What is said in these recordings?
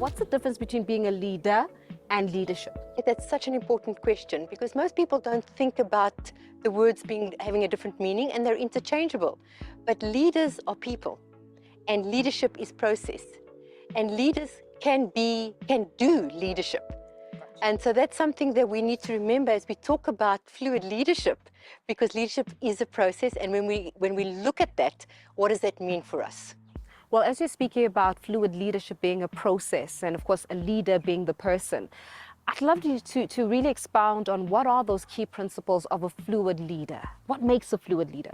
What's the difference between being a leader and leadership? That's such an important question because most people don't think about the words having a different meaning, and they're interchangeable. But leaders are people, and leadership is process. And leaders can do leadership. And so that's something that we need to remember as we talk about fluid leadership, because leadership is a process. And when we look at that, what does that mean for us? Well, as you're speaking about fluid leadership being a process and, of course, a leader being the person, I'd love you to really expound on what are those key principles of a fluid leader? What makes a fluid leader?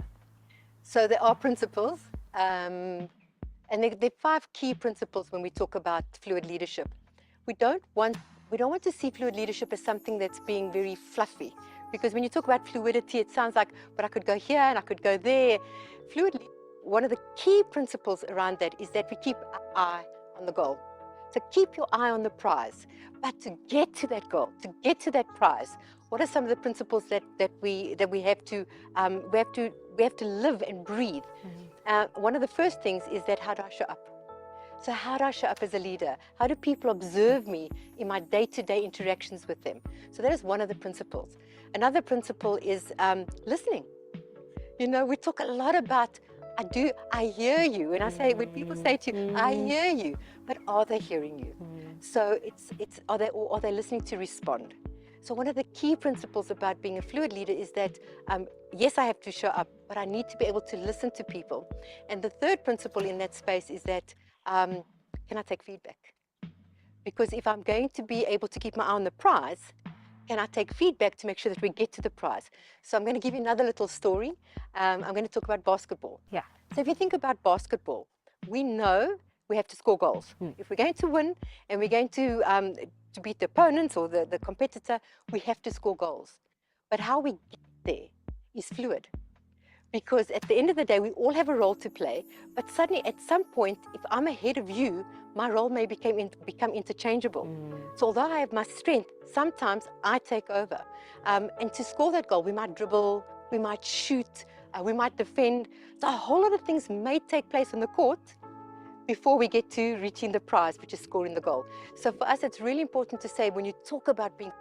So there are principles, and there are 5 key principles when we talk about fluid leadership. We don't want to see fluid leadership as something that's being very fluffy, because when you talk about fluidity, it sounds like, but I could go here and I could go there. One of the key principles around that is that we keep our eye on the goal. So keep your eye on the prize. But to get to that goal, to get to that prize, what are some of the principles that we have to live and breathe? One of the first things is that, how do I show up? So how do I show up as a leader? How do people observe me in my day-to-day interactions with them? So that is one of the principles. Another principle is listening. You know, we talk a lot about, I hear you. And I say, when people say to you, I hear you, but are they hearing you? So are they listening to respond? So one of the key principles about being a fluid leader is that, yes, I have to show up, but I need to be able to listen to people. And the third principle in that space is that, can I take feedback? Because if I'm going to be able to keep my eye on the prize, can I take feedback to make sure that we get to the prize? So I'm going to give you another little story. I'm going to talk about basketball. Yeah. So if you think about basketball, we know we have to score goals. If we're going to win and we're going to beat the opponents or the competitor, we have to score goals. But how we get there is fluid. Because at the end of the day, we all have a role to play, but suddenly at some point, if I'm ahead of you, my role may become interchangeable. So although I have my strength, sometimes I take over. And to score that goal, we might dribble, we might shoot, we might defend. So a whole lot of things may take place on the court before we get to reaching the prize, which is scoring the goal. So for us, it's really important to say, when you talk about being,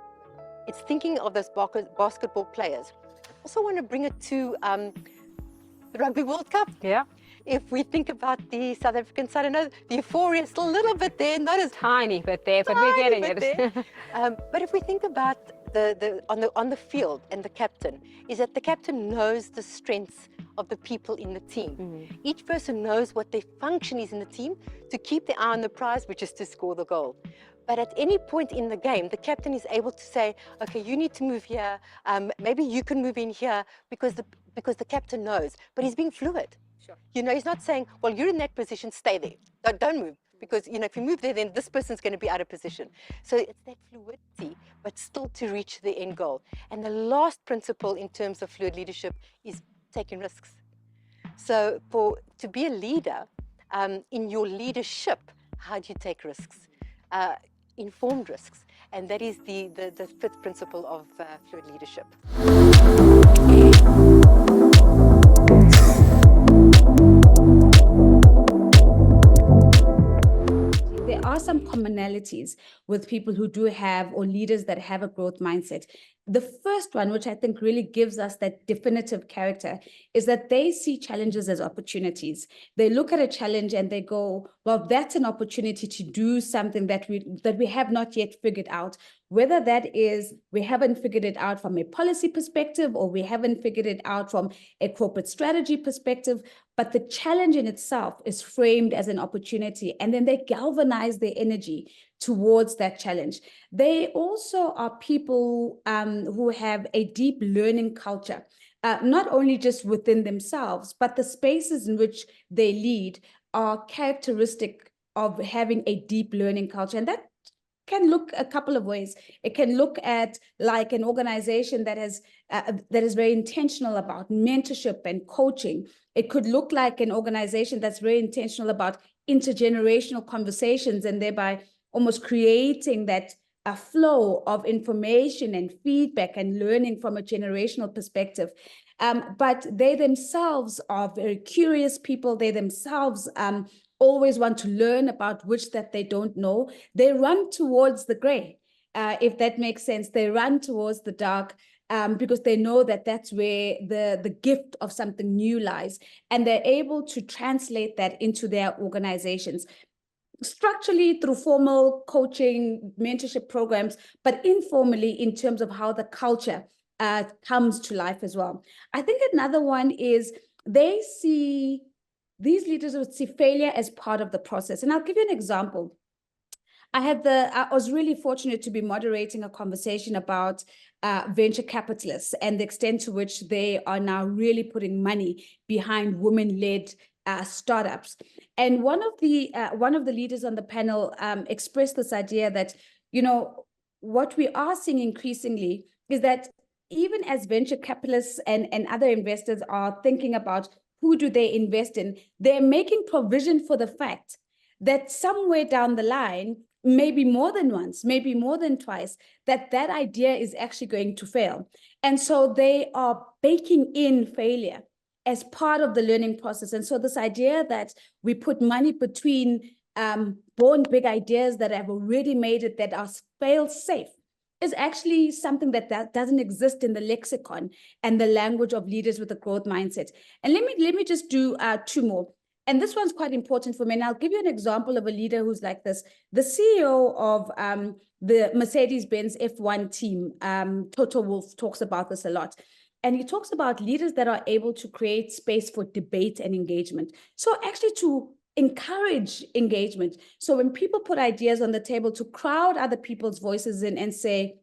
it's thinking of those basketball players. I also want to bring it to the Rugby World Cup. Yeah. If we think about the South African side, I know the euphoria is still a little bit there, not as Tiny bit there, but we're getting it. But if we think about on the field and the captain, is that the captain knows the strengths of the people in the team. Each person knows what their function is in the team to keep their eye on the prize, which is to score the goal. But at any point in the game, the captain is able to say, okay, you need to move here, maybe you can move in here, because the captain knows, but he's being fluid. Sure. You know, he's not saying, well, you're in that position, stay there, don't move, because, you know, if you move there, then this person's going to be out of position. So it's that fluidity, but still to reach the end goal. And the last principle in terms of fluid leadership is taking risks. So to be a leader, in your leadership, how do you take risks? Informed risks. And that is the 5th principle of fluid leadership. There are some commonalities with people who do have, or leaders that have, a growth mindset. The first one, which I think really gives us that definitive character, is that they see challenges as opportunities. They look at a challenge and they go, well, that's an opportunity to do something that we have not yet figured out. Whether that is we haven't figured it out from a policy perspective, or we haven't figured it out from a corporate strategy perspective, but the challenge in itself is framed as an opportunity, and then they galvanize their energy towards that challenge. They also are people who have a deep learning culture, not only just within themselves, but the spaces in which they lead are characteristic of having a deep learning culture. And that can look a couple of ways. It can look at like an organization that is very intentional about mentorship and coaching. It could look like an organization that's very intentional about intergenerational conversations, and thereby almost creating that a flow of information and feedback and learning from a generational perspective. But they themselves are very curious people. They themselves always want to learn about which that they don't know. They run towards the gray, if that makes sense. They run towards the dark, because they know that that's where the gift of something new lies, and they're able to translate that into their organizations, structurally through formal coaching, mentorship programs, but informally in terms of how the culture comes to life as well. I think another one is these leaders would see failure as part of the process. And I'll give you an example. I was really fortunate to be moderating a conversation about venture capitalists and the extent to which they are now really putting money behind women-led startups. And one of the leaders on the panel expressed this idea that, what we are seeing increasingly is that even as venture capitalists and other investors are thinking about who do they invest in, they're making provision for the fact that somewhere down the line, maybe more than once, maybe more than twice, that idea is actually going to fail. And so they are baking in failure as part of the learning process. And so this idea that we put money between born big ideas that have already made it, that are fail safe, is actually something that doesn't exist in the lexicon and the language of leaders with a growth mindset. And let me just do two more. And this one's quite important for me. And I'll give you an example of a leader who's like this. The CEO of the Mercedes-Benz F1 team, Toto Wolff, talks about this a lot. And he talks about leaders that are able to create space for debate and engagement. So actually to encourage engagement. So when people put ideas on the table, to crowd other people's voices in and say,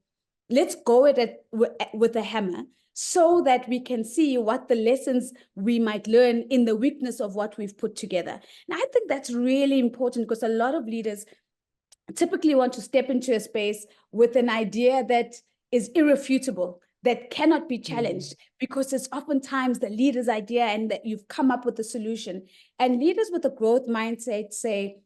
let's go at it with a hammer, so that we can see what the lessons we might learn in the weakness of what we've put together. And I think that's really important, because a lot of leaders typically want to step into a space with an idea that is irrefutable, that cannot be challenged, because it's oftentimes the leader's idea and that you've come up with a solution. And leaders with a growth mindset say,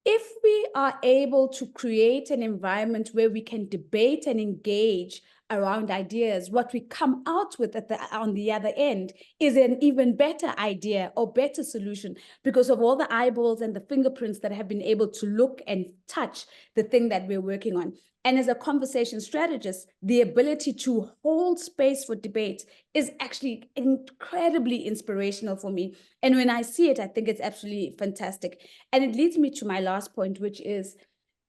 if we are able to create an environment where we can debate and engage around ideas, what we come out with on the other end is an even better idea or better solution, because of all the eyeballs and the fingerprints that have been able to look and touch the thing that we're working on. And as a conversation strategist, the ability to hold space for debate is actually incredibly inspirational for me. And when I see it, I think it's absolutely fantastic. And it leads me to my last point, which is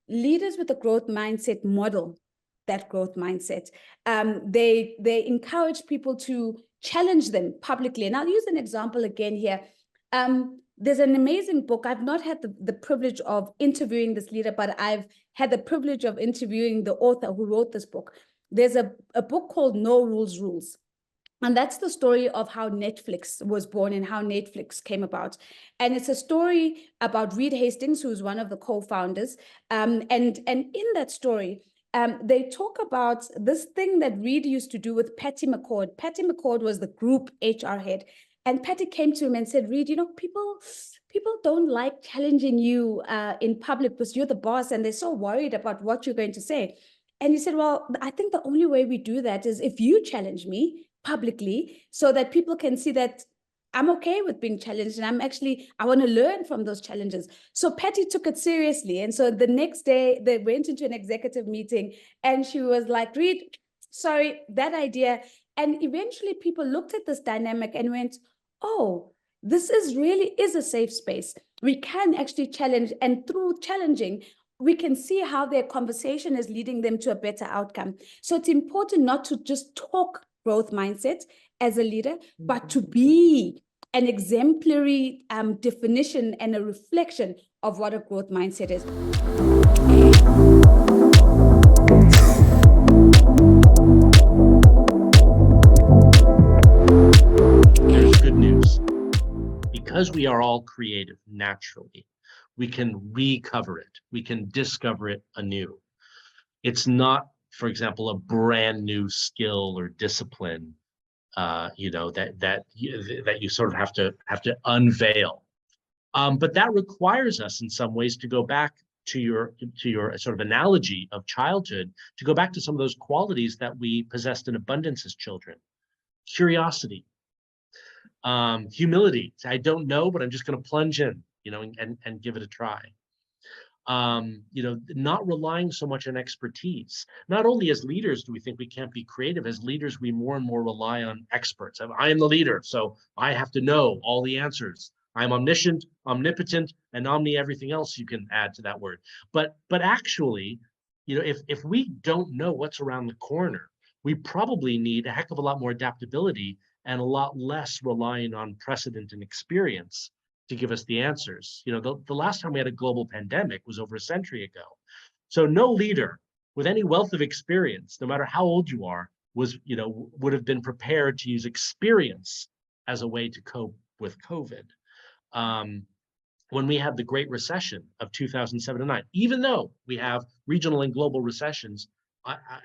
leaders with a growth mindset model that growth mindset. They encourage people to challenge them publicly. And I'll use an example again here. There's an amazing book. I've not had the privilege of interviewing this leader, but I've had the privilege of interviewing the author who wrote this book. There's a book called No Rules Rules. And that's the story of how Netflix was born and how Netflix came about. And it's a story about Reed Hastings, who's one of the co-founders. And in that story, they talk about this thing that Reed used to do with Patty McCord. Patty McCord was the group HR head. And Patty came to him and said, Reed, people don't like challenging you in public because you're the boss and they're so worried about what you're going to say. And he said, well, I think the only way we do that is if you challenge me publicly, so that people can see that I'm okay with being challenged and I want to learn from those challenges. So Patty took it seriously. And so the next day they went into an executive meeting and she was like, Reed, sorry, that idea. And eventually people looked at this dynamic and went, oh, this really is a safe space. We can actually challenge, and through challenging, we can see how their conversation is leading them to a better outcome. So it's important not to just talk growth mindset as a leader, but to be an exemplary definition and a reflection of what a growth mindset is. Here's good news. Because we are all creative naturally, we can recover it. We can discover it anew. It's not, for example, a brand new skill or discipline, that you sort of have to unveil. But that requires us in some ways to go back to your sort of analogy of childhood, to go back to some of those qualities that we possessed in abundance as children. Curiosity, humility. I don't know, but I'm just going to plunge in. and give it a try. Not relying so much on expertise. Not only as leaders do we think we can't be creative, as leaders, we more and more rely on experts. I am the leader, so I have to know all the answers. I'm omniscient, omnipotent, and everything else you can add to that word. But actually, if we don't know what's around the corner, we probably need a heck of a lot more adaptability and a lot less relying on precedent and experience to give us the answers. The last time we had a global pandemic was over a century ago. So no leader with any wealth of experience, no matter how old you are, would have been prepared to use experience as a way to cope with COVID. When we had the Great Recession of 2007 and 9, even though we have regional and global recessions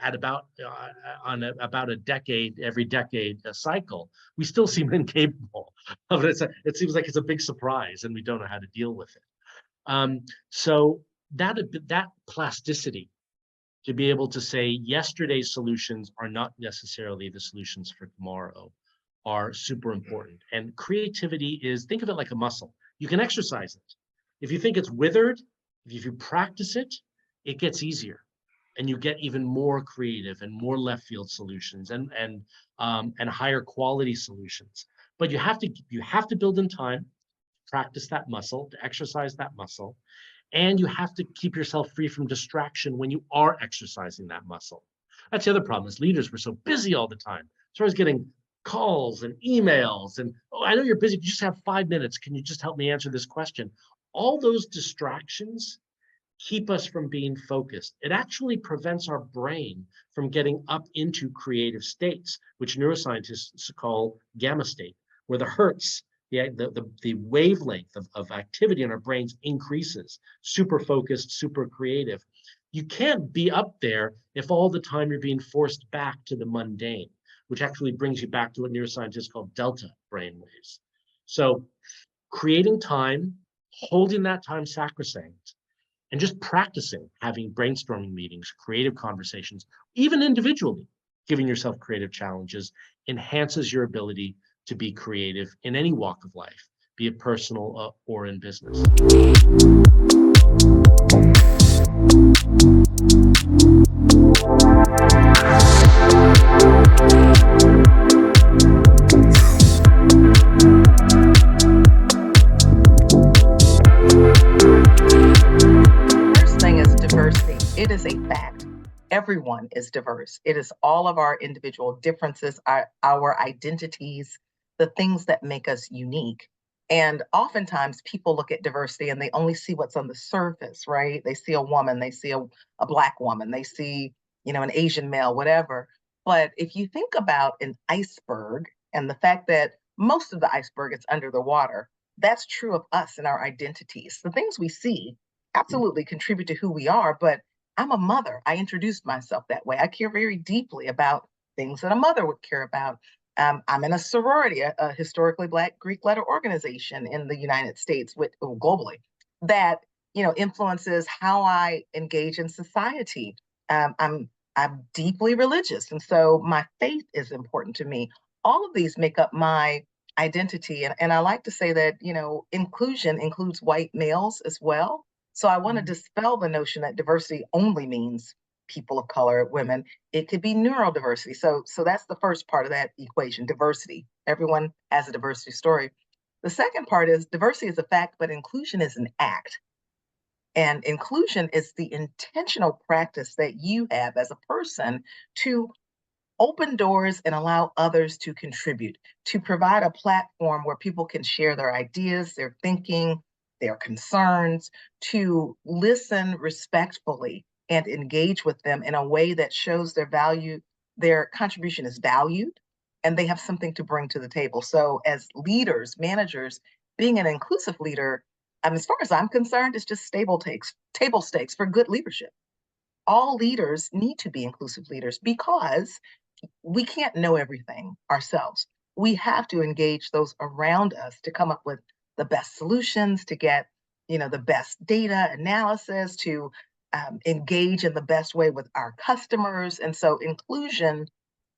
at about a decade, every decade cycle, we still seem incapable of it. It seems like it's a big surprise, and we don't know how to deal with it. So that plasticity, to be able to say yesterday's solutions are not necessarily the solutions for tomorrow, are super important. And creativity is, think of it like a muscle. You can exercise it. If you think it's withered, if you practice it, it gets easier. And you get even more creative and more left field solutions and higher quality solutions. But you have to build in time, practice that muscle, to exercise that muscle, and you have to keep yourself free from distraction when you are exercising that muscle. That's the other problem, is leaders were so busy all the time. So I was getting calls and emails and, oh, I know you're busy, you just have 5 minutes. Can you just help me answer this question? All those distractions keep us from being focused. It actually prevents our brain from getting up into creative states, which neuroscientists call gamma state, where the hertz, the wavelength of activity in our brains increases. Super focused, super creative. You can't be up there if all the time you're being forced back to the mundane, which actually brings you back to what neuroscientists call delta brainwaves. So creating time, holding that time sacrosanct, and just practicing having brainstorming meetings, creative conversations, even individually, giving yourself creative challenges enhances your ability to be creative in any walk of life, be it personal or in business. It is a fact. Everyone is diverse. It is all of our individual differences, our identities, the things that make us unique. And oftentimes people look at diversity and they only see what's on the surface, right? They see a woman, they see a Black woman, they see, an Asian male, whatever. But if you think about an iceberg and the fact that most of the iceberg is under the water, that's true of us and our identities. The things we see absolutely contribute to who we are, but I'm a mother. I introduced myself that way. I care very deeply about things that a mother would care about. I'm in a sorority, a historically Black Greek letter organization in the United States, globally, that influences how I engage in society. I'm deeply religious, and so my faith is important to me. All of these make up my identity, and I like to say that inclusion includes white males as well. So I want to dispel the notion that diversity only means people of color, women. It could be neurodiversity. So that's the first part of that equation, diversity. Everyone has a diversity story. The second part is diversity is a fact, but inclusion is an act. And inclusion is the intentional practice that you have as a person to open doors and allow others to contribute, to provide a platform where people can share their ideas, their thinking, their concerns, to listen respectfully and engage with them in a way that shows their value, their contribution is valued, and they have something to bring to the table. So as leaders, managers, being an inclusive leader, as far as I'm concerned, it's just table stakes for good leadership. All leaders need to be inclusive leaders because we can't know everything ourselves. We have to engage those around us to come up with the best solutions, to get the best data analysis, to engage in the best way with our customers. And so inclusion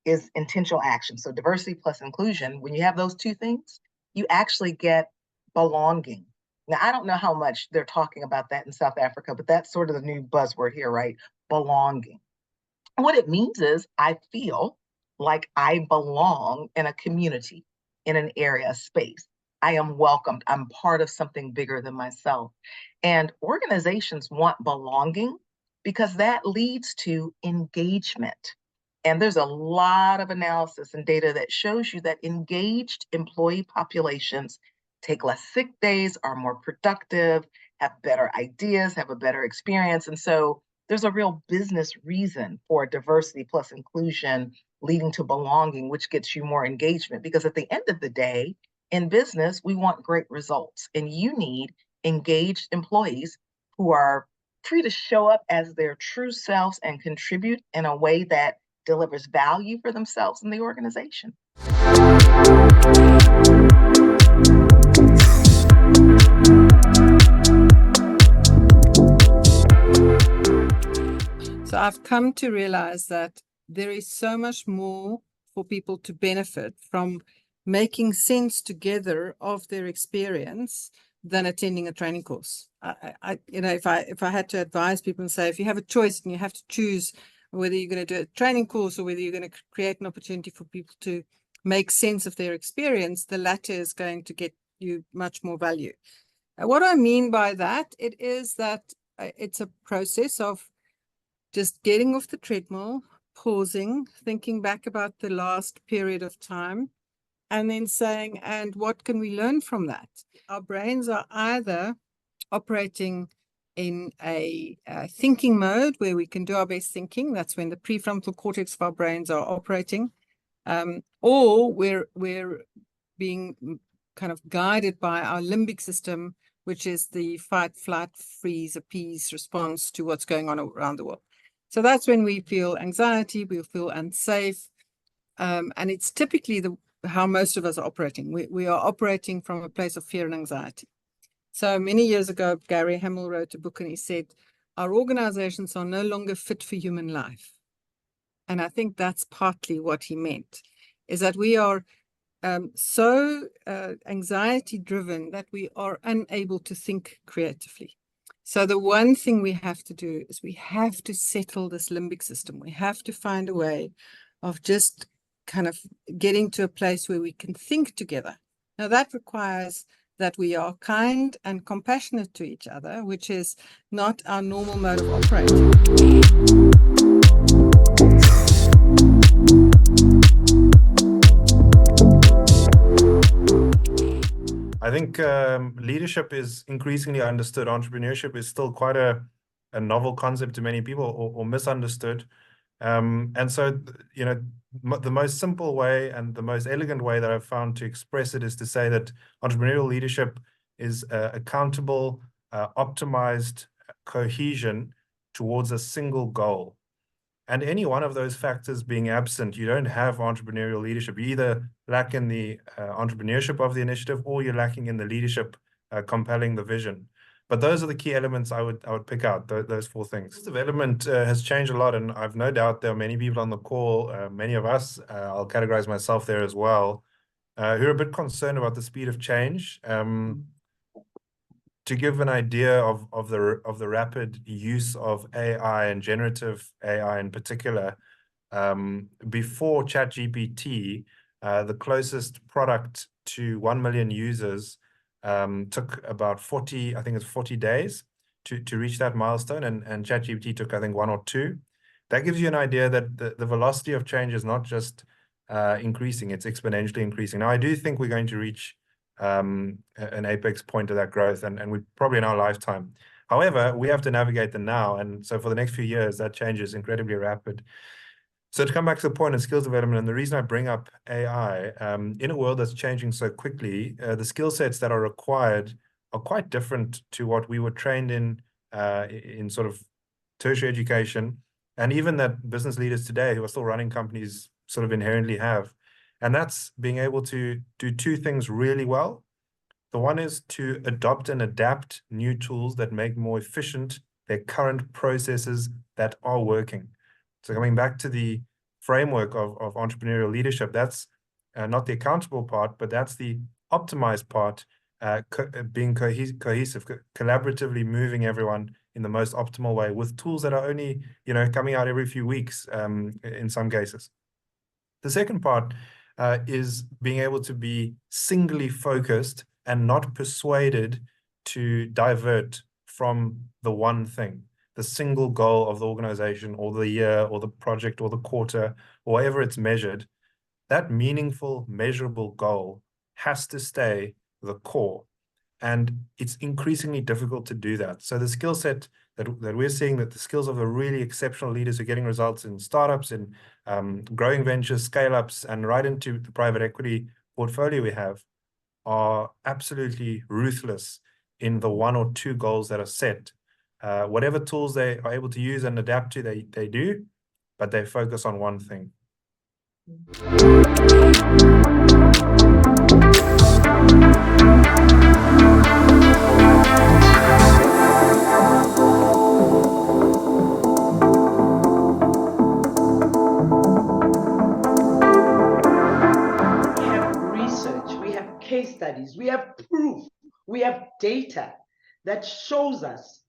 is intentional action. So diversity plus inclusion, when you have those two things, you actually get belonging. Now, I don't know how much they're talking about that in South Africa, but that's sort of the new buzzword here, right? Belonging. What it means is I feel like I belong in a community, in an area, a space. I am welcomed. I'm part of something bigger than myself. And organizations want belonging because that leads to engagement. And there's a lot of analysis and data that shows you that engaged employee populations take less sick days, are more productive, have better ideas, have a better experience. And so there's a real business reason for diversity plus inclusion leading to belonging, which gets you more engagement. Because at the end of the day, in business, we want great results, and you need engaged employees who are free to show up as their true selves and contribute in a way that delivers value for themselves and the organization. So I've come to realize that there is so much more for people to benefit from making sense together of their experience than attending a training course. If I had to advise people and say, if you have a choice and you have to choose whether you're going to do a training course or whether you're going to create an opportunity for people to make sense of their experience, the latter is going to get you much more value. What I mean by that, it is that it's a process of just getting off the treadmill, pausing, thinking back about the last period of time, and then saying, and what can we learn from that? Our brains are either operating in a thinking mode where we can do our best thinking. That's when the prefrontal cortex of our brains are operating, or we're being kind of guided by our limbic system, which is the fight, flight, freeze, appease response to what's going on around the world. So that's when we feel anxiety, we feel unsafe, and it's typically how most of us are operating. We are operating from a place of fear and anxiety. So many years ago, Gary Hamel wrote a book and he said, our organizations are no longer fit for human life. And I think that's partly what he meant, is that we are so anxiety driven that we are unable to think creatively. So the one thing we have to do is we have to settle this limbic system. We have to find a way of just kind of getting to a place where we can think together. Now that requires that we are kind and compassionate to each other, which is not our normal mode of operating. I think leadership is increasingly understood. Entrepreneurship is still quite a novel concept to many people, or misunderstood. And so, the most simple way and the most elegant way that I've found to express it is to say that entrepreneurial leadership is accountable, optimized cohesion towards a single goal. And any one of those factors being absent, you don't have entrepreneurial leadership. You either lack in the entrepreneurship of the initiative, or you're lacking in the leadership compelling the vision. But those are the key elements I would pick out, those four things. Development has changed a lot, and I've no doubt there are many people on the call, many of us, I'll categorize myself there as well, who are a bit concerned about the speed of change. To give an idea of the rapid use of AI and generative AI in particular, before ChatGPT, the closest product to 1 million users took about 40 days to reach that milestone, and ChatGPT took, I think, 1 or 2. That gives you an idea that the velocity of change is not just increasing, it's exponentially increasing. Now, I do think we're going to reach an apex point of that growth, and we probably in our lifetime. However, we have to navigate the now, and so for the next few years, that change is incredibly rapid. So to come back to the point of skills development, and the reason I bring up AI, in a world that's changing so quickly, the skill sets that are required are quite different to what we were trained in sort of tertiary education, and even that business leaders today who are still running companies sort of inherently have. And that's being able to do two things really well. The one is to adopt and adapt new tools that make more efficient their current processes that are working. So coming back to the framework of entrepreneurial leadership, that's not the accountable part, but that's the optimized part being cohesive, collaboratively moving everyone in the most optimal way with tools that are only, coming out every few weeks in some cases. The second part is being able to be singly focused and not persuaded to divert from the one thing, the single goal of the organization or the year or the project or the quarter, or whatever it's measured. That meaningful, measurable goal has to stay the core. And it's increasingly difficult to do that. So the skill set that we're seeing, that the skills of the really exceptional leaders who are getting results in startups, in growing ventures, scale-ups, and right into the private equity portfolio we have, are absolutely ruthless in the one or two goals that are set. Whatever tools they are able to use and adapt to, they do, but they focus on one thing. Case studies, we have proof, we have data that shows us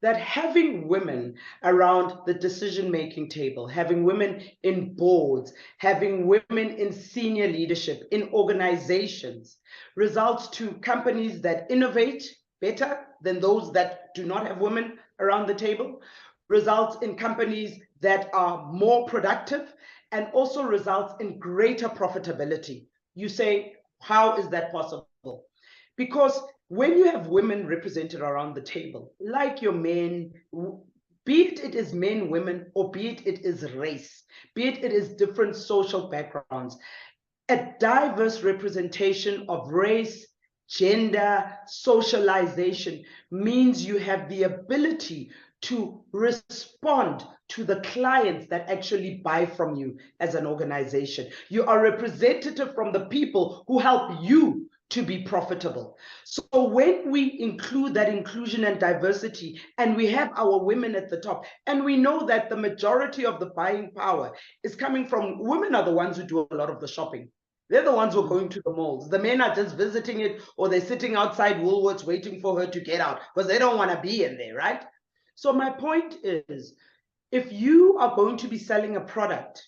that having women around the decision-making table, having women in boards, having women in senior leadership, in organizations, results to companies that innovate better than those that do not have women around the table, results in companies that are more productive, and also results in greater profitability. You say, how is that possible? Because when you have women represented around the table, like your men, be it is men, women, or be it is race, be it is different social backgrounds, a diverse representation of race, gender, socialization means you have the ability to respond to the clients that actually buy from you as an organization. You are representative from the people who help you to be profitable. So when we include that inclusion and diversity, and we have our women at the top, and we know that the majority of the buying power is coming from women, are the ones who do a lot of the shopping. They're the ones who are going to the malls. The men are just visiting it, or they're sitting outside Woolworths waiting for her to get out because they don't want to be in there, right? So my point is, if you are going to be selling a product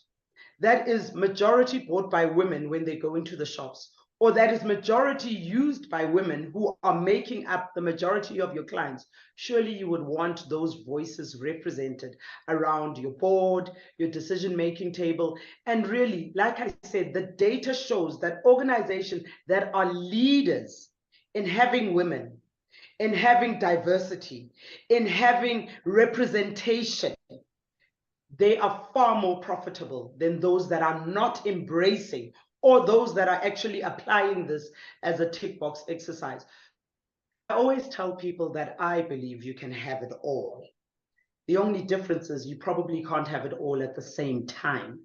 that is majority bought by women when they go into the shops, or that is majority used by women who are making up the majority of your clients, surely you would want those voices represented around your board, your decision-making table. And really, like I said, the data shows that organizations that are leaders in having women, in having diversity, in having representation, they are far more profitable than those that are not embracing, or those that are actually applying this as a tick box exercise. I always tell people that I believe you can have it all. The only difference is you probably can't have it all at the same time.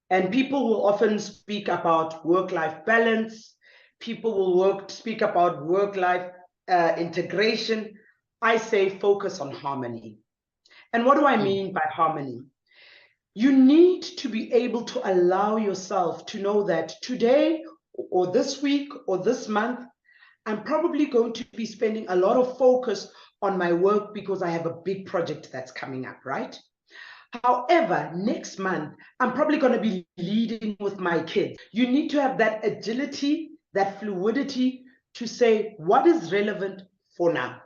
And people will often speak about work-life balance. People will speak about work-life integration. I say focus on harmony. And what do I mean by harmony? You need to be able to allow yourself to know that today or this week or this month, I'm probably going to be spending a lot of focus on my work because I have a big project that's coming up, right? However, next month, I'm probably going to be leading with my kids. You need to have that agility, that fluidity to say what is relevant for now.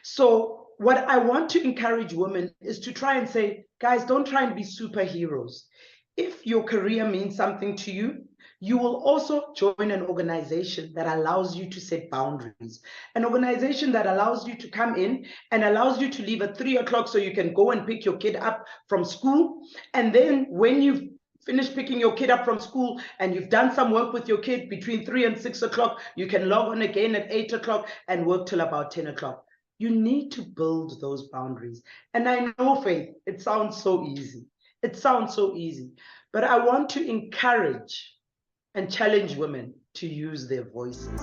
So what I want to encourage women is to try and say, guys, don't try and be superheroes. If your career means something to you, you will also join an organization that allows you to set boundaries, an organization that allows you to come in and allows you to leave at 3 o'clock so you can go and pick your kid up from school. And then when you've finished picking your kid up from school and you've done some work with your kid between 3 and 6 o'clock, you can log on again at 8 o'clock and work till about 10 o'clock. You need to build those boundaries. And I know, Faith, it sounds so easy. It sounds so easy. But I want to encourage and challenge women to use their voices.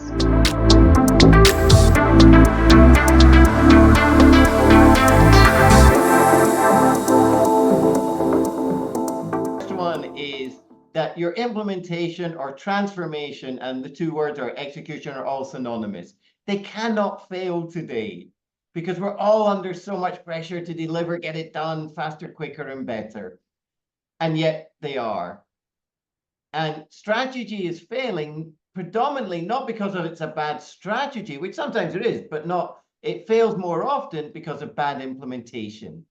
First one is that that your implementation or transformation, and the two words are execution, are all synonymous. They cannot fail today because we're all under so much pressure to deliver, get it done faster, quicker, and better. And yet they are. And strategy is failing predominantly not because of it's a bad strategy, which sometimes it is, but it fails more often because of bad implementation.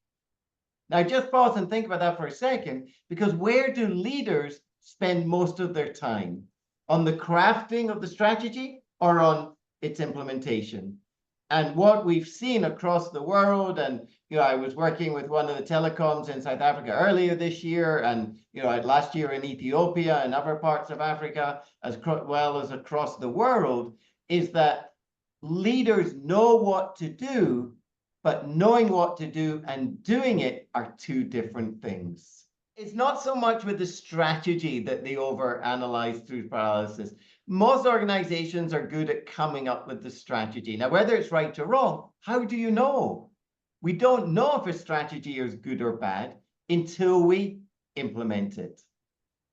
Now, just pause and think about that for a second, because where do leaders spend most of their time? On the crafting of the strategy or on its implementation? And what we've seen across the world, and I was working with one of the telecoms in South Africa earlier this year, and last year in Ethiopia and other parts of Africa, as well as across the world, is that leaders know what to do, but knowing what to do and doing it are two different things. It's not so much with the strategy that they overanalyze through paralysis. Most organizations are good at coming up with the strategy. Now, whether it's right or wrong, how do you know? We don't know if a strategy is good or bad until we implement it.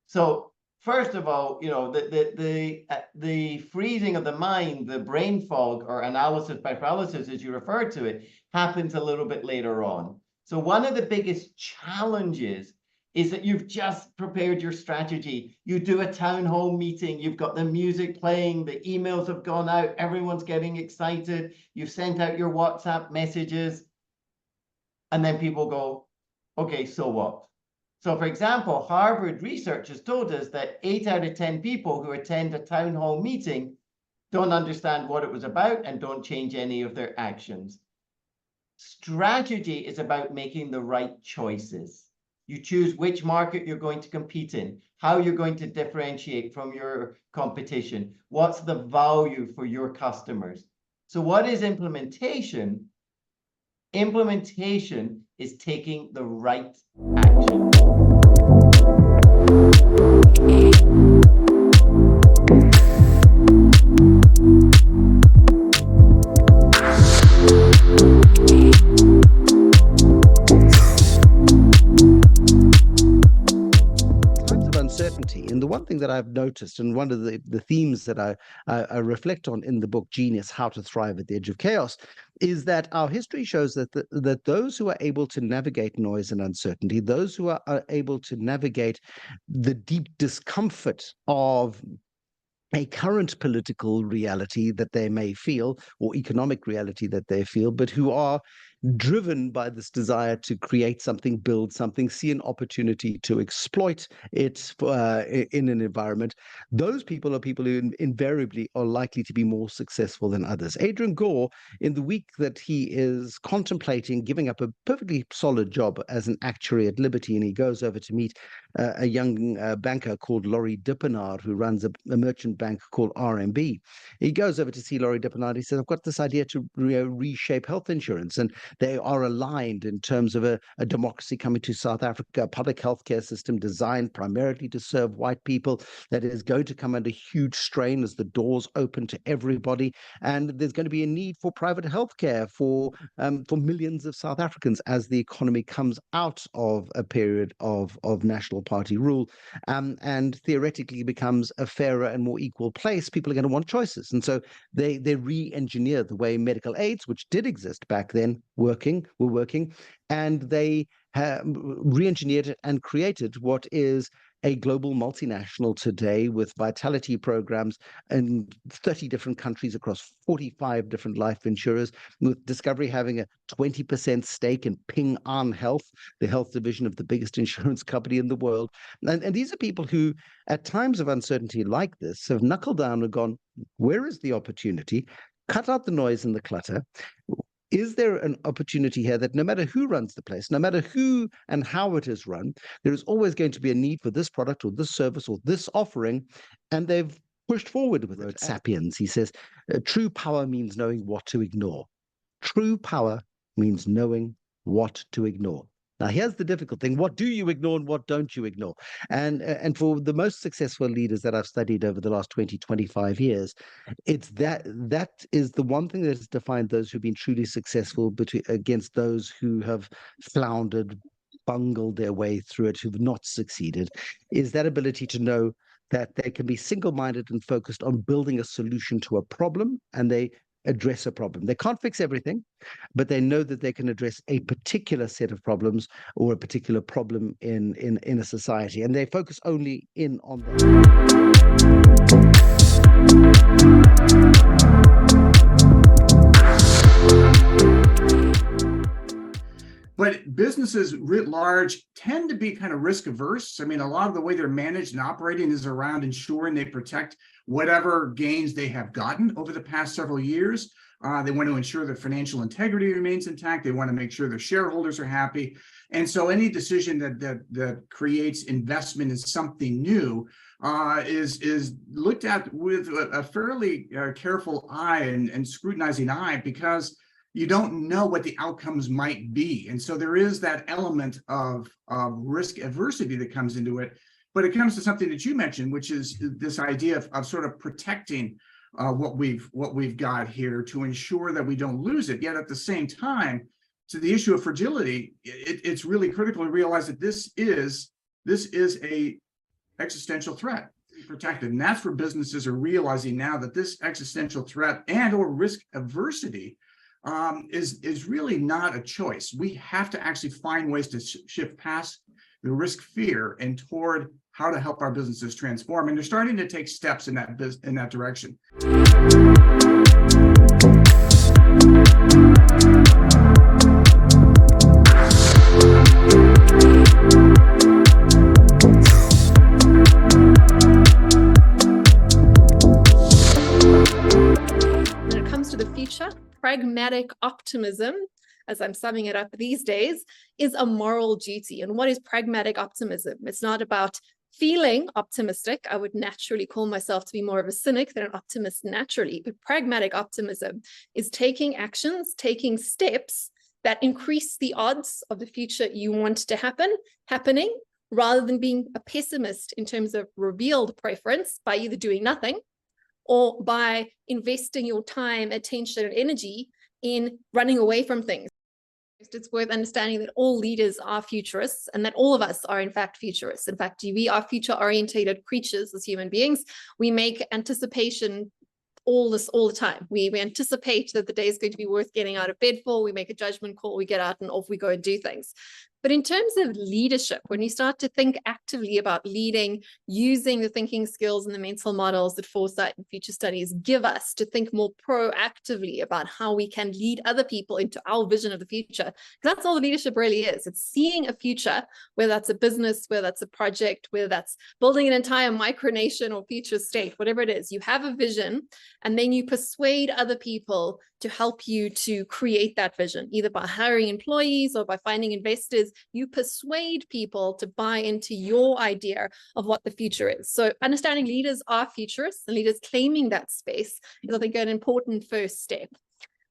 So first of all, the freezing of the mind, the brain fog or analysis by paralysis, as you refer to it, happens a little bit later on. So one of the biggest challenges is that you've just prepared your strategy. You do a town hall meeting, you've got the music playing, the emails have gone out, everyone's getting excited, you've sent out your WhatsApp messages, and then people go, okay, so what? So for example, Harvard research has told us that 8 out of 10 people who attend a town hall meeting don't understand what it was about and don't change any of their actions. Strategy is about making the right choices. You choose which market you're going to compete in, how you're going to differentiate from your competition, what's the value for your customers. So what is implementation? Implementation is taking the right action. Uncertainty. And the one thing that I've noticed, and one of the themes that I reflect on in the book Genius, How to Thrive at the Edge of Chaos, is that our history shows that those who are able to navigate noise and uncertainty, those who are able to navigate the deep discomfort of a current political reality that they may feel, or economic reality that they feel, but who are driven by this desire to create something, build something, see an opportunity to exploit it in an environment. Those people are people who invariably are likely to be more successful than others. Adrian Gore, in the week that he is contemplating giving up a perfectly solid job as an actuary at Liberty, and he goes over to meet a young banker called Laurie Dippenard, who runs a merchant bank called RMB. He goes over to see Laurie Dippenard. He says, I've got this idea to reshape health insurance. And they are aligned in terms of a democracy coming to South Africa, a public healthcare system designed primarily to serve white people that is going to come under huge strain as the doors open to everybody. And there's going to be a need for private healthcare for millions of South Africans as the economy comes out of a period of National Party rule, and theoretically becomes a fairer and more equal place. People are going to want choices. And so they re-engineer the way medical aids, which did exist back then, were working, and they re-engineered it and created what is a global multinational today with vitality programs in 30 different countries across 45 different life insurers, with Discovery having a 20% stake in Ping An Health, the health division of the biggest insurance company in the world. And these are people who, at times of uncertainty like this, have knuckled down and gone, where is the opportunity? Cut out the noise and the clutter. Is there an opportunity here that no matter who runs the place, no matter who and how it is run, there is always going to be a need for this product or this service or this offering, and they've pushed forward with it. Sapiens, he says, true power means knowing what to ignore. True power means knowing what to ignore. Now, here's the difficult thing. What do you ignore and what don't you ignore? And for the most successful leaders that I've studied over the last 20, 25 years, it's that is the one thing that has defined those who've been truly successful against those who have floundered, bungled their way through it, who've not succeeded, is that ability to know that they can be single-minded and focused on building a solution to a problem, and they address a problem. They can't fix everything, but they know that they can address a particular set of problems or a particular problem in a society, and they focus only in on that. But businesses writ large tend to be kind of risk averse. I mean, a lot of the way they're managed and operating is around ensuring they protect whatever gains they have gotten over the past several years. They want to ensure that financial integrity remains intact. They want to make sure their shareholders are happy. And so any decision that creates investment in something new is looked at with a fairly careful eye and scrutinizing eye, because you don't know what the outcomes might be. And so there is that element of risk adversity that comes into it. But it comes to something that you mentioned, which is this idea of sort of protecting what we've got here to ensure that we don't lose it. Yet at the same time, to the issue of fragility, it's really critical to realize that this is a existential threat to be protected. And that's where businesses are realizing now that this existential threat and or risk adversity is really not a choice. We have to actually find ways to shift past the risk fear and toward how to help our businesses transform. And they're starting to take steps in that direction. When it comes to the future, pragmatic optimism, as I'm summing it up these days, is a moral duty. And what is pragmatic optimism? It's not about feeling optimistic. I would naturally call myself to be more of a cynic than an optimist naturally. But pragmatic optimism is taking actions, taking steps that increase the odds of the future you want to happening, rather than being a pessimist in terms of revealed preference by either doing nothing or by investing your time, attention, and energy in running away from things. It's worth understanding that all leaders are futurists and that all of us are in fact futurists. In fact, we are future-orientated creatures as human beings. We make anticipation all the time. We anticipate that the day is going to be worth getting out of bed for. We make a judgment call, we get out and off we go and do things. But in terms of leadership, when you start to think actively about leading, using the thinking skills and the mental models that foresight and future studies give us to think more proactively about how we can lead other people into our vision of the future, because that's all leadership really is. It's seeing a future, whether that's a business, whether that's a project, whether that's building an entire micronation or future state, whatever it is. You have a vision, and then you persuade other people to help you to create that vision, either by hiring employees or by finding investors. You persuade people to buy into your idea of what the future is. So understanding leaders are futurists and leaders claiming that space is, I think, an important first step.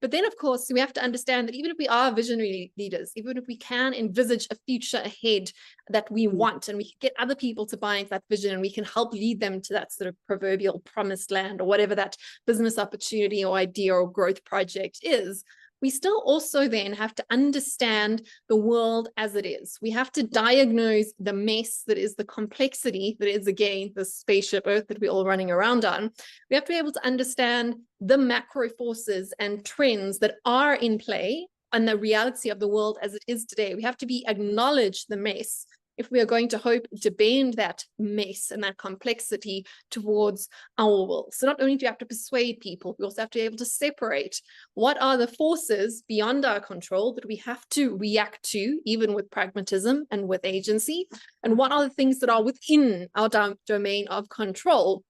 But then, of course, we have to understand that even if we are visionary leaders, even if we can envisage a future ahead that we want, and we can get other people to buy into that vision, and we can help lead them to that sort of proverbial promised land or whatever that business opportunity or idea or growth project is, we still also then have to understand the world as it is. We have to diagnose the mess that is the complexity that is, again, the spaceship Earth that we're all running around on. We have to be able to understand the macro forces and trends that are in play and the reality of the world as it is today. We have to acknowledge the mess if we are going to hope to bend that mess and that complexity towards our will. So not only do you have to persuade people, we also have to be able to separate what are the forces beyond our control that we have to react to, even with pragmatism and with agency, and what are the things that are within our domain of control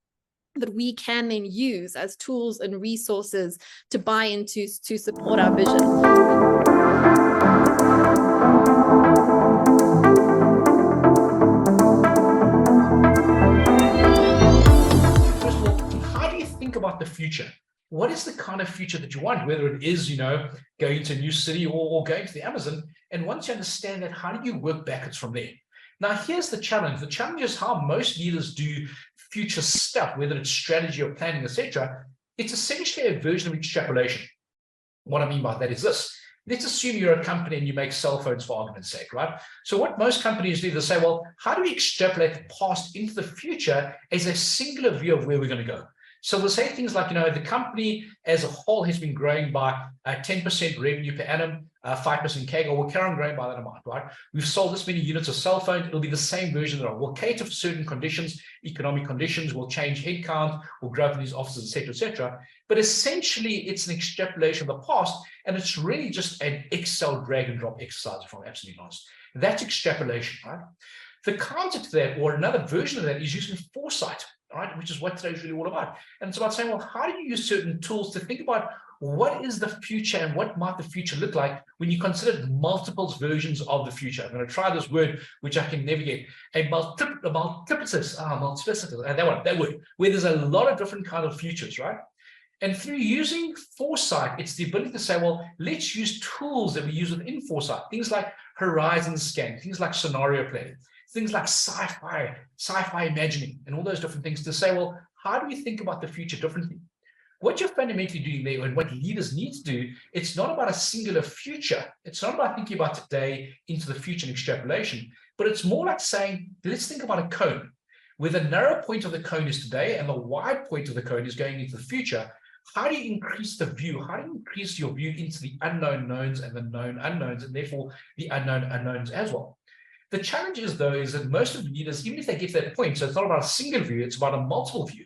that we can then use as tools and resources to buy into to support our vision. About the future. What is the kind of future that you want, whether it is, going to a new city or going to the Amazon? And once you understand that, how do you work backwards from there? Now, here's the challenge. The challenge is how most leaders do future stuff, whether it's strategy or planning, etc. It's essentially a version of extrapolation. What I mean by that is this. let's assume you're a company and you make cell phones for argument's sake, right? So what most companies do, they say, well, how do we extrapolate the past into the future as a singular view of where we're going to go? So we'll say things like, the company as a whole has been growing by 10% revenue per annum, 5% CAGR. We'll carry on growing by that amount, right? We've sold this many units of cell phone. It'll be the same version of it. We'll cater for certain conditions, economic conditions. We'll change headcount. We'll grow in these offices, et cetera, et cetera. But essentially, it's an extrapolation of the past, and it's really just an Excel drag and drop exercise, if I'm absolutely honest. That's extrapolation, right? The counter to that, or another version of that, is using foresight, right? Which is what today's really all about. And it's about saying, well, how do you use certain tools to think about what is the future and what might the future look like when you consider multiple versions of the future? I'm going to try this word, which I can never get, multiplicitous, that word, where there's a lot of different kind of futures, right? And through using foresight, it's the ability to say, well, let's use tools that we use within foresight, things like horizon scan, things like scenario planning, things like sci-fi imagining, and all those different things to say, well, how do we think about the future differently? What you're fundamentally doing there, and what leaders need to do, it's not about a singular future. It's not about thinking about today into the future and extrapolation, but it's more like saying, let's think about a cone, where the narrow point of the cone is today and the wide point of the cone is going into the future. How do you increase the view? How do you increase your view into the unknown knowns and the known unknowns, and therefore the unknown unknowns as well? The challenge is, though, is that most of the leaders, even if they get to that point, so it's not about a single view, it's about a multiple view.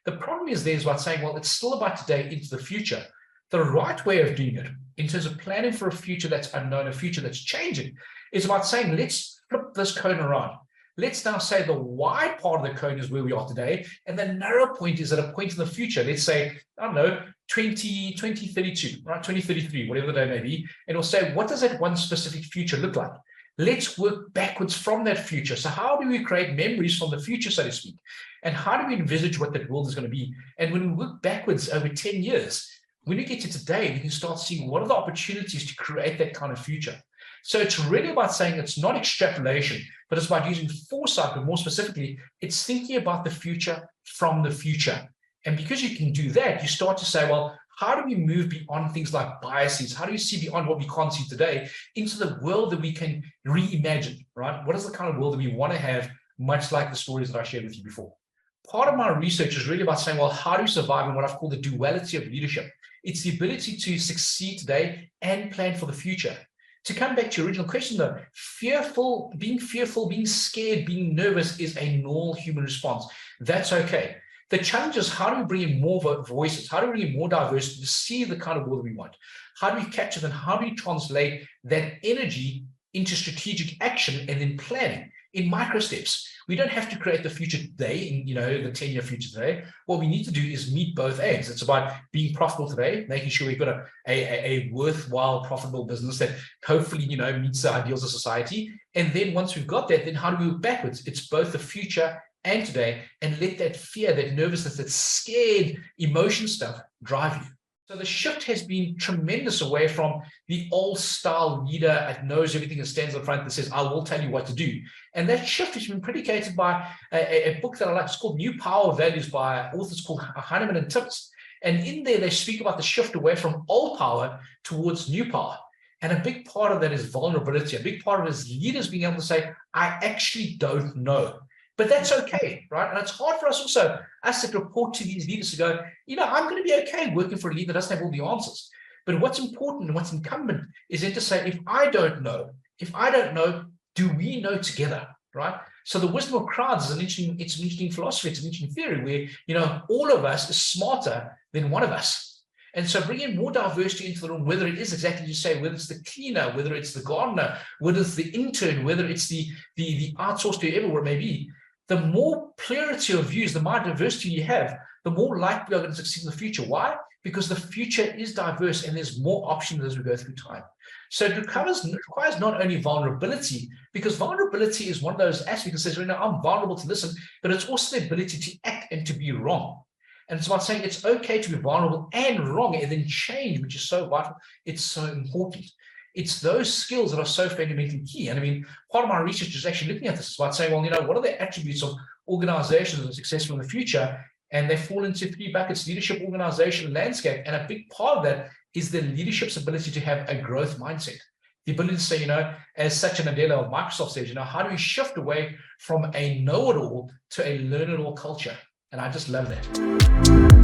The problem is there's about saying, well, it's still about today into the future. The right way of doing it, in terms of planning for a future that's unknown, a future that's changing, is about saying, let's flip this cone around. Let's now say the wide part of the cone is where we are today, and the narrow point is at a point in the future. Let's say, I don't know, 2032, right? 2033, whatever the day may be. And we'll say, what does that one specific future look like? Let's work backwards from that future. So how do we create memories from the future, so to speak? And how do we envisage what that world is going to be? And when we work backwards over 10 years, when we get to today, we can start seeing what are the opportunities to create that kind of future. So it's really about saying it's not extrapolation, but it's about using foresight, but more specifically, it's thinking about the future from the future. And because you can do that, you start to say, well, how do we move beyond things like biases? How do we see beyond what we can't see today into the world that we can reimagine, right? What is the kind of world that we want to have, much like the stories that I shared with you before? Part of my research is really about saying, well, how do you survive in what I've called the duality of leadership? It's the ability to succeed today and plan for the future. To come back to your original question, though, fearful, being scared, being nervous is a normal human response. That's okay. The challenge is, how do we bring in more voices? How do we bring in more diversity to see the kind of world we want? How do we capture them? How do we translate that energy into strategic action and then planning in micro steps? We don't have to create the future today, in the 10-year future today. What we need to do is meet both ends. It's about being profitable today, making sure we've got a worthwhile, profitable business that hopefully meets the ideals of society. And then once we've got that, then how do we work backwards? It's both the future and today, and let that fear, that nervousness, that scared emotion stuff drive you. So the shift has been tremendous away from the old style leader that knows everything and stands up front that says, I will tell you what to do. And that shift has been predicated by a book that I like. It's called New Power Values by authors called Heinemann and Tibbs. And in there, they speak about the shift away from old power towards new power. And a big part of that is vulnerability. A big part of it is leaders being able to say, I actually don't know. But that's okay, right? And it's hard for us also, us to report to these leaders to go, I'm going to be okay working for a leader that doesn't have all the answers. But what's important and what's incumbent is then to say, if I don't know, do we know together, right? So the wisdom of crowds is an interesting philosophy. It's an interesting theory where, all of us is smarter than one of us. And so bringing more diversity into the room, whether it is exactly as you say, whether it's the cleaner, whether it's the gardener, whether it's the intern, whether it's the outsourced to everywhere it may be, the more plurality of views, the more diversity you have, the more likely we are going to succeed in the future. Why? Because the future is diverse and there's more options as we go through time. So it requires not only vulnerability, because vulnerability is one of those aspects that says, I'm vulnerable to listen, but it's also the ability to act and to be wrong. And it's about saying it's okay to be vulnerable and wrong and then change, which is so vital. It's so important. It's those skills that are so fundamentally key. And part of my research is actually looking at this. It's about saying, well, what are the attributes of organizations that are successful in the future? And they fall into three buckets: leadership, organization, and landscape. And a big part of that is the leadership's ability to have a growth mindset. The ability to say, as Satya Nadella of Microsoft says, how do we shift away from a know-it-all to a learn-it-all culture? And I just love that.